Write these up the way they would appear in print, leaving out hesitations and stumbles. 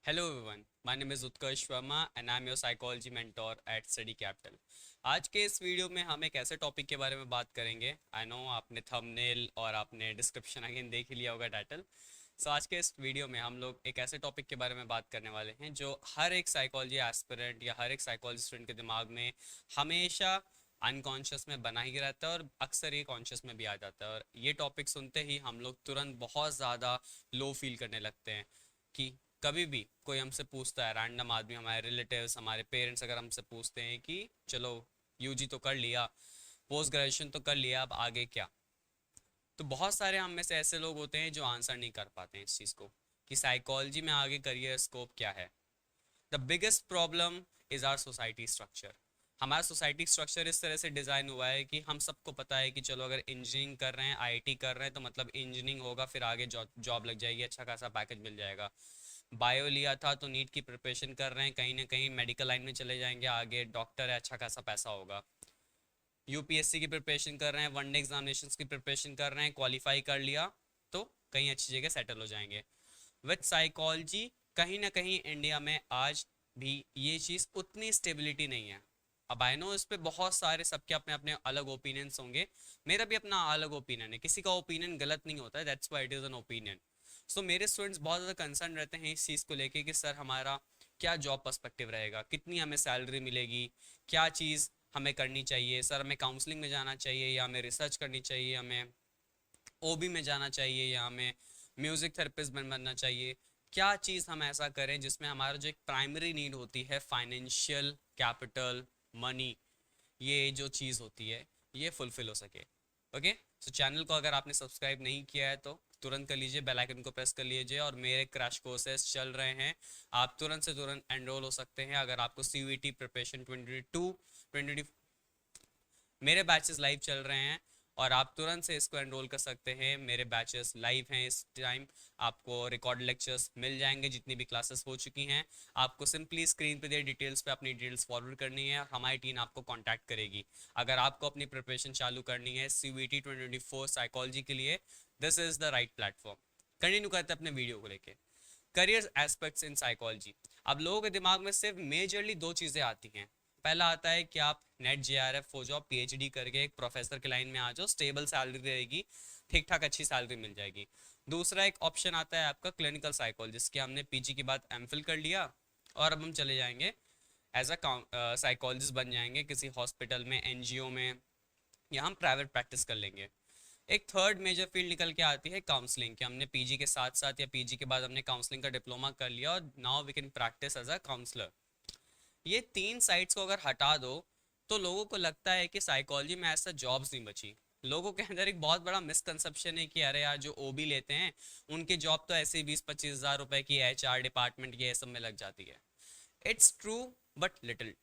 Hello everyone, my name is Utkarsh Verma and I am your psychology mentor at Study Capital. आज के इस video में हम एक ऐसे टॉपिक के बारे में बात करेंगे। आई नो आपने थंबनेल और आपने डिस्क्रिप्शन अगेन देख ही लिया होगा टाइटल। आज के इस वीडियो में हम लोग एक ऐसे टॉपिक के बारे में बात करने वाले हैं जो हर एक साइकोलॉजी एस्पिरेंट या हर एक साइकोलॉजी स्टूडेंट के दिमाग में हमेशा अनकॉन्शियस में बना ही रहता है और अक्सर ये कॉन्शियस में भी आ जाता है। और ये टॉपिक सुनते ही हम लोग तुरंत बहुत ज़्यादा लो फील करने लगते हैं कि कभी भी कोई हमसे पूछता है, रैंडम आदमी, हमारे रिलेटिव्स, हमारे पेरेंट्स अगर हमसे पूछते हैं कि चलो यूजी तो कर लिया, पोस्ट ग्रेजुएशन तो कर लिया, अब आगे क्या, तो बहुत सारे हम में से ऐसे लोग होते हैं जो आंसर नहीं कर पाते हैं इस चीज़ को कि साइकोलॉजी में आगे करियर स्कोप क्या है। The biggest problem is our society structure. हमारा सोसाइटी स्ट्रक्चर इस तरह से डिज़ाइन हुआ है कि हम सबको पता है कि चलो अगर इंजीनियरिंग कर रहे हैं, आईआईटी कर रहे हैं, तो मतलब इंजीनियरिंग होगा, फिर आगे जॉब लग जाएगी, अच्छा खासा पैकेज मिल जाएगा। बायो लिया था तो नीट की प्रिपरेशन कर रहे हैं, कहीं ना कहीं मेडिकल लाइन में चले जाएंगे, आगे डॉक्टर है, अच्छा खासा पैसा होगा। यूपीएससी की प्रिपरेशन कर रहे हैं, वनडे एग्जामिनेशन की प्रिपरेशन कर रहे हैं, क्वालिफाई कर लिया तो कहीं अच्छी जगह सेटल हो जाएंगे। विथ साइकोलॉजी कहीं ना कहीं इंडिया में आज भी ये चीज़ उतनी स्टेबिलिटी नहीं है। अब आई नो इस पे बहुत सारे सबके अपने अपने अलग ओपिनियंस होंगे। मेरा भी अपना अलग ओपिनियन है, किसी का ओपिनियन गलत नहीं होता है, that's why it is an opinion. So मेरे स्टूडेंट्स बहुत ज़्यादा कंसर्न रहते हैं इस चीज़ को लेके कि सर हमारा क्या जॉब पर्सपेक्टिव रहेगा, कितनी हमें सैलरी मिलेगी, क्या चीज़ हमें करनी चाहिए, सर हमें काउंसलिंग में जाना चाहिए या हमें रिसर्च करनी चाहिए, हमें ओबी में जाना चाहिए या हमें म्यूज़िक थेरेपिस्ट बनना चाहिए। क्या चीज़ हम ऐसा करें जिसमें हमारा जो एक प्राइमरी नीड होती है, फाइनेंशियल कैपिटल, मनी, ये जो चीज़ होती है ये फुलफिल हो सके। ओके, सो चैनल को अगर आपने सब्सक्राइब नहीं किया है तो तुरंत कर लीजिए, बेल आइकन को प्रेस कर लीजिए। और मेरे क्रैश कोर्सेज चल रहे हैं, आप तुरंत से तुरंत एनरोल हो सकते हैं अगर आपको सीयूईटी प्रिपरेशन 2022 मेरे बैचेस लाइव चल रहे हैं और आप तुरंत से इसको एनरोल कर सकते हैं। मेरे बैचेस लाइव हैं इस टाइम, आपको रिकॉर्ड लेक्चर्स मिल जाएंगे जितनी भी क्लासेस हो चुकी हैं। आपको सिंपली स्क्रीन पे दिए डिटेल्स पे अपनी डिटेल्स फॉरवर्ड करनी है, हमारी टीम आपको कांटेक्ट करेगी अगर आपको अपनी प्रिपरेशन चालू करनी है सीयूईटी 2024 साइकोलॉजी के लिए। This is the right platform. Continue करते हैं अपने वीडियो को लेके। Career aspects in psychology. अब लोगों के दिमाग में सिर्फ मेजरली दो चीज़ें आती हैं। पहला आता है कि आप नेट जेआरएफ हो जाओ, पीएचडी करके एक प्रोफेसर के लाइन में आ जाओ, स्टेबल सैलरी रहेगी, ठीक ठाक अच्छी सैलरी मिल जाएगी। दूसरा एक ऑप्शन आता है आपका क्लिनिकल साइकोलॉजिस्ट, कि हमने पीजी के बाद एमफिल कर लिया और अब हम चले जाएंगे एज अ साइकोलॉजिस्ट बन जाएंगे किसी हॉस्पिटल में, एनजीओ में, या हम प्राइवेट प्रैक्टिस कर लेंगे। एक थर्ड मेजर फील्ड निकल के आती है काउंसलिंग, कि हमने पीजी के साथ साथ या पीजी के बाद हमने काउंसलिंग का डिप्लोमा कर लिया और now we can practise as a counsellor. ये तीन साइड्स को अगर हटा दो तो लोगों को लगता है कि साइकोलॉजी में ऐसा जॉब्स नहीं बची। लोगों के अंदर एक बहुत बड़ा मिसकंसेप्शन है कि अरे यार जो ओबी लेते हैं उनकी जॉब तो ऐसे ही 20-25 हज़ार रुपए की एचआर डिपार्टमेंट ये सब में लग जाती है। It's true but little.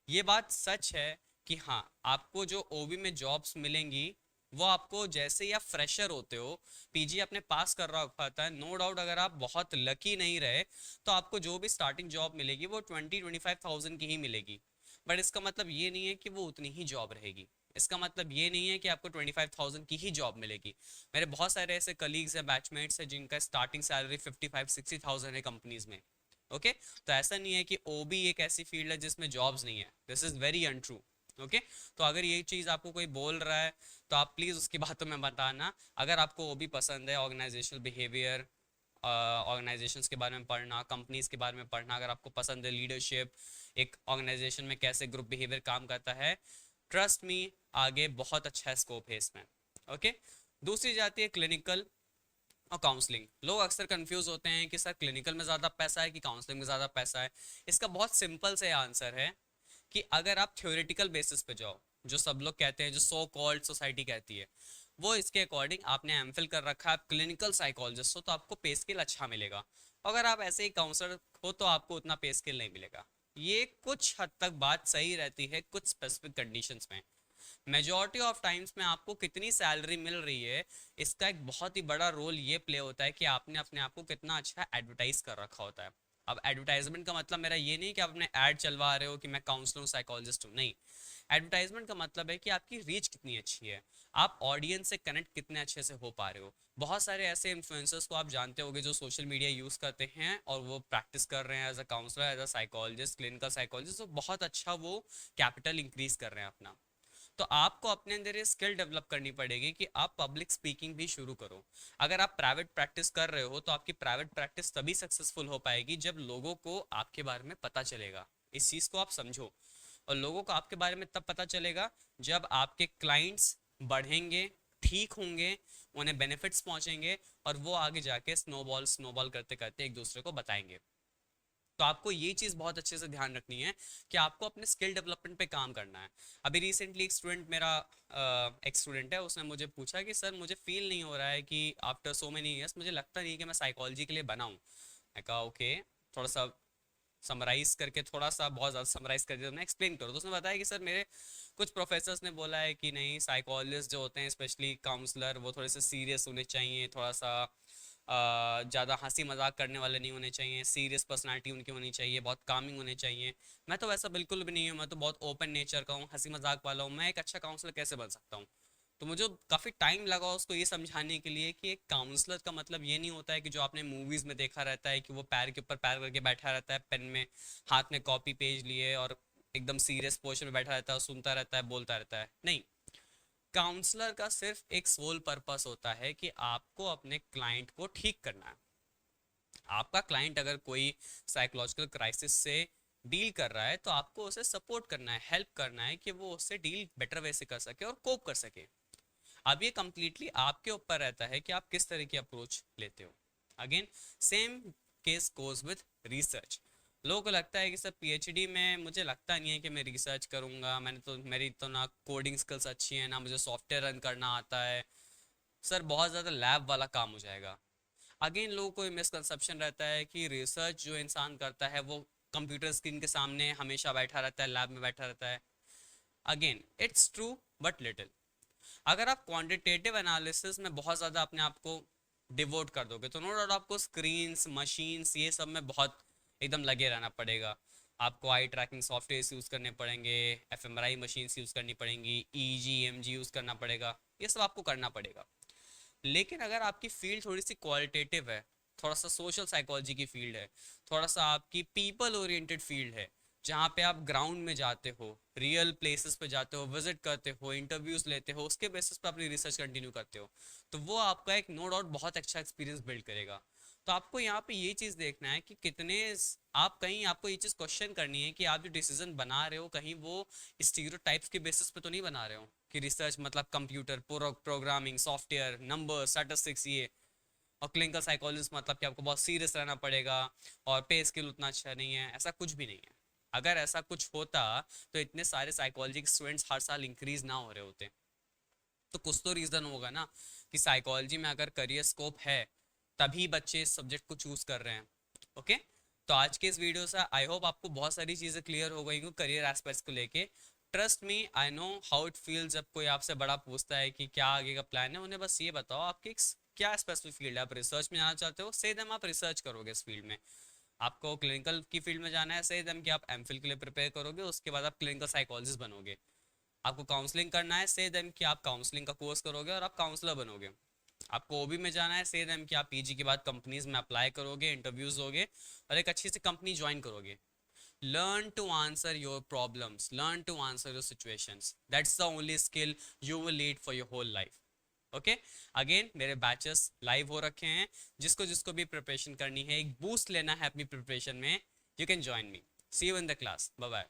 ये बात सच है कि हाँ, आपको जो ओबी में जॉब्स मिलेंगी वो आपको जैसे ही आप फ्रेशर होते हो, पीजी अपने पास कर रहा होता है, नो डाउट अगर आप बहुत लकी नहीं रहे तो आपको जो भी स्टार्टिंग जॉब मिलेगी वो 20-25 थाउजेंड की ही मिलेगी। बट इसका मतलब ये नहीं है कि वो उतनी ही जॉब रहेगी। इसका मतलब ये नहीं है कि आपको 25,000 की ही जॉब मिलेगी। मेरे बहुत सारे ऐसे कलीग्स हैं, बैचमेट्स हैं, जिनका स्टार्टिंग सैलरी 55-60 थाउजेंड है कंपनीज में। ओके, तो ऐसा नहीं है कि ओबी एक ऐसी फील्ड है जिसमें जॉब्स नहीं है, this is very untrue. Okay, तो अगर ये चीज़ आपको कोई बोल रहा है तो आप प्लीज़ उसकी बातों में बताना। अगर आपको ओबी पसंद है, ऑर्गेनाइजेशनल बिहेवियर, ऑर्गेनाइजेशंस के बारे में पढ़ना, कंपनीज के बारे में पढ़ना, अगर आपको पसंद है लीडरशिप, एक ऑर्गेनाइजेशन में कैसे ग्रुप बिहेवियर काम करता है, ट्रस्ट मी, आगे बहुत अच्छा स्कोप है इसमें। ओके, दूसरी जाती है क्लिनिकल और काउंसलिंग। लोग अक्सर कंफ्यूज होते हैं कि सर क्लिनिकल में ज़्यादा पैसा है कि काउंसलिंग में ज़्यादा पैसा है। इसका बहुत सिंपल से आंसर है कि अगर आप थ्योरेटिकल बेसिस पे जाओ, जो सब लोग कहते हैं, जो सो कॉल्ड सोसाइटी कहती है, वो इसके अकॉर्डिंग आपने एमफिल कर रखा है, आप क्लिनिकल साइकोलॉजिस्ट हो तो आपको पे स्केल अच्छा मिलेगा। अगर आप ऐसे ही काउंसलर हो तो आपको उतना पे स्केल नहीं मिलेगा। ये कुछ हद तक बात सही रहती है कुछ स्पेसिफिक कंडीशंस में। मेजॉरिटी ऑफ टाइम्स में आपको कितनी सैलरी मिल रही है, इसका एक बहुत ही बड़ा रोल ये प्ले होता है कि आपने अपने आप को कितना अच्छा एडवर्टाइज कर रखा होता है। अब एडवर्टाइजमेंट का मतलब मेरा ये नहीं कि आप अपने ऐड चलवा रहे हो कि मैं काउंसलर हूँ, साइकोलॉजिस्ट हूँ, नहीं। एडवर्टाइजमेंट का मतलब है कि आपकी रीच कितनी अच्छी है, आप ऑडियंस से कनेक्ट कितने अच्छे से हो पा रहे हो। बहुत सारे ऐसे इन्फ्लुएंसर्स को आप जानते होंगे जो सोशल मीडिया यूज़ करते हैं और वो प्रैक्टिस कर रहे हैं as a counsellor, as a psychologist, clinical psychologist, तो बहुत अच्छा वो कैपिटल इंक्रीज कर रहे हैं अपना। तो आपको अपने अंदर ये स्किल डेवलप करनी पड़ेगी कि आप पब्लिक स्पीकिंग भी शुरू करो। अगर आप प्राइवेट प्रैक्टिस कर रहे हो तो आपकी प्राइवेट प्रैक्टिस तभी सक्सेसफुल हो पाएगी जब लोगों को आपके बारे में पता चलेगा। इस चीज़ को आप समझो। और लोगों को आपके बारे में तब पता चलेगा जब आपके क्लाइंट्स बढ़ेंगे, ठीक होंगे, उन्हें बेनिफिट्स पहुंचेंगे, और वो आगे जाके स्नोबॉल स्नोबॉल करते करते एक दूसरे को बताएंगे। तो आपको ये चीज़ बहुत अच्छे से ध्यान रखनी है कि आपको अपने स्किल डेवलपमेंट पे काम करना है। अभी रिसेंटली एक स्टूडेंट मेरा एक स्टूडेंट है, उसने मुझे पूछा कि सर मुझे फील नहीं हो रहा है कि आफ्टर सो मेनी ईयर्स मुझे लगता नहीं कि मैं साइकोलॉजी के लिए बना हूँ। मैं कहा ओके, थोड़ा सा समराइज करके, थोड़ा सा बहुत ज़्यादा समराइज करके तुमने एक्सप्लेन करो। तो उसने बताया कि सर मेरे कुछ प्रोफेसर्स ने बोला है कि नहीं, साइकोलॉजिस्ट जो होते हैं स्पेशली काउंसलर, वो थोड़े से सीरियस होने चाहिए, थोड़ा सा ज़्यादा हंसी मजाक करने वाले नहीं होने चाहिए, सीरियस पर्सनालिटी उनकी होनी चाहिए, बहुत कामिंग होने चाहिए। मैं तो वैसा बिल्कुल भी नहीं हूँ, मैं तो बहुत ओपन नेचर का हूँ, हंसी मजाक वाला हूँ, मैं एक अच्छा काउंसलर कैसे बन सकता हूँ। तो मुझे काफ़ी टाइम लगा उसको ये समझाने के लिए कि एक काउंसलर का मतलब ये नहीं होता है कि जो आपने मूवीज़ में देखा रहता है कि वो पैर के ऊपर पैर करके बैठा रहता है, पेन में हाथ में कॉपी पेज लिए और एकदम सीरियस पोस्टर में बैठा रहता है, सुनता रहता है, बोलता रहता है, नहीं। काउंसलर का सिर्फ एक सोल पर्पस होता है कि आपको अपने क्लाइंट को ठीक करना है। आपका क्लाइंट अगर कोई साइकोलॉजिकल क्राइसिस से डील कर रहा है तो आपको उसे सपोर्ट करना है, हेल्प करना है कि वो उससे डील बेटर वे से कर सके और कोप कर सके। अब ये कंप्लीटली आपके ऊपर रहता है कि आप किस तरह की अप्रोच लेते हो। Again same case goes with research. लोगों को लगता है कि सर पीएचडी में मुझे लगता नहीं है कि मैं रिसर्च करूंगा, मेरी तो ना कोडिंग स्किल्स अच्छी है, ना मुझे सॉफ्टवेयर रन करना आता है, सर बहुत ज़्यादा लैब वाला काम हो जाएगा। अगेन लोगों को मिसकंसेप्शन रहता है कि रिसर्च जो इंसान करता है वो कंप्यूटर स्क्रीन के सामने हमेशा बैठा रहता है, लैब में बैठा रहता है। Again it's true but little. अगर आप क्वांटिटेटिव एनालिसिस में बहुत ज़्यादा अपने आप को डिवोट कर दोगे तो नो डाउट आपको स्क्रीन्स, मशीन्स, ये सब में बहुत एकदम लगे रहना पड़ेगा। आपको आई ट्रैकिंग सॉफ्टवेयर यूज़ करने पड़ेंगे, एफएमआरआई मशीन्स यूज़ करनी पड़ेंगी, ईजी एमजी यूज़ करना पड़ेगा, ये सब आपको करना पड़ेगा। लेकिन अगर आपकी फील्ड थोड़ी सी क्वालिटेटिव है, थोड़ा सा सोशल साइकोलॉजी की फील्ड है, थोड़ा सा आपकी पीपल ओरिएंटेड फील्ड है, जहाँ पे आप ग्राउंड में जाते हो, रियल प्लेसेस पे जाते हो, विजिट करते हो, इंटरव्यूज लेते हो, उसके बेसिस पे अपनी रिसर्च कंटिन्यू करते हो, तो वो आपका एक नो डाउट बहुत अच्छा एक्सपीरियंस बिल्ड करेगा। तो आपको यहाँ पे ये चीज़ देखना है कि कितने आप कहीं आपको ये चीज़ क्वेश्चन करनी है कि आप जो डिसीजन बना रहे हो कहीं वो स्टीरियोटाइप्स के बेसिस पे तो नहीं बना रहे हो कि रिसर्च मतलब computer programming, software, number, statistics, ये। और क्लिनिकल साइकोलॉजिस्ट मतलब कि आपको बहुत सीरियस रहना पड़ेगा और पे स्किल उतना अच्छा नहीं है, ऐसा कुछ भी नहीं है। अगर ऐसा कुछ होता तो इतने सारे साइकोलॉजी के स्टूडेंट्स हर साल इंक्रीज ना हो रहे होते। तो कुछ तो रीज़न होगा ना कि साइकोलॉजी में अगर करियर स्कोप है तभी बच्चे इस सब्जेक्ट को चूज कर रहे हैं। ओके। तो आज के इस वीडियो से आई होप आपको बहुत सारी चीज़ें क्लियर हो गई हों करियर एस्पेक्ट्स को लेके। Trust me, I know how it feels जब कोई आपसे बड़ा पूछता है कि क्या आगे का प्लान है। उन्हें बस ये बताओ आपकी क्या स्पेसिफिक फील्ड है, आप रिसर्च में जाना चाहते हो, से दम आप रिसर्च करोगे इस फील्ड में। आपको क्लिनिकल की फील्ड में जाना है, से दम कि आप एमफिल के लिए प्रिपेयर करोगे, उसके बाद आप क्लिनिकल साइकोलॉजिस्ट बनोगे। आपको काउंसलिंग करना है, से देम कि आप काउंसलिंग का कोर्स करोगे और आप काउंसलर बनोगे। आपको ओबी में जाना है, से देम कि आप पीजी के बाद कंपनीज में अप्लाई करोगे, इंटरव्यूज होगे और एक अच्छी सी कंपनी ज्वाइन करोगे। Learn to answer your problems, learn to answer your situations, that's the only skill you will lead for your whole life. Okay. Again मेरे बैचेस लाइव हो रखे हैं, जिसको जिसको भी प्रिपरेशन करनी है, एक बूस्ट लेना है अपनी प्रिपरेशन में, you can join me. See you in the class, bye bye.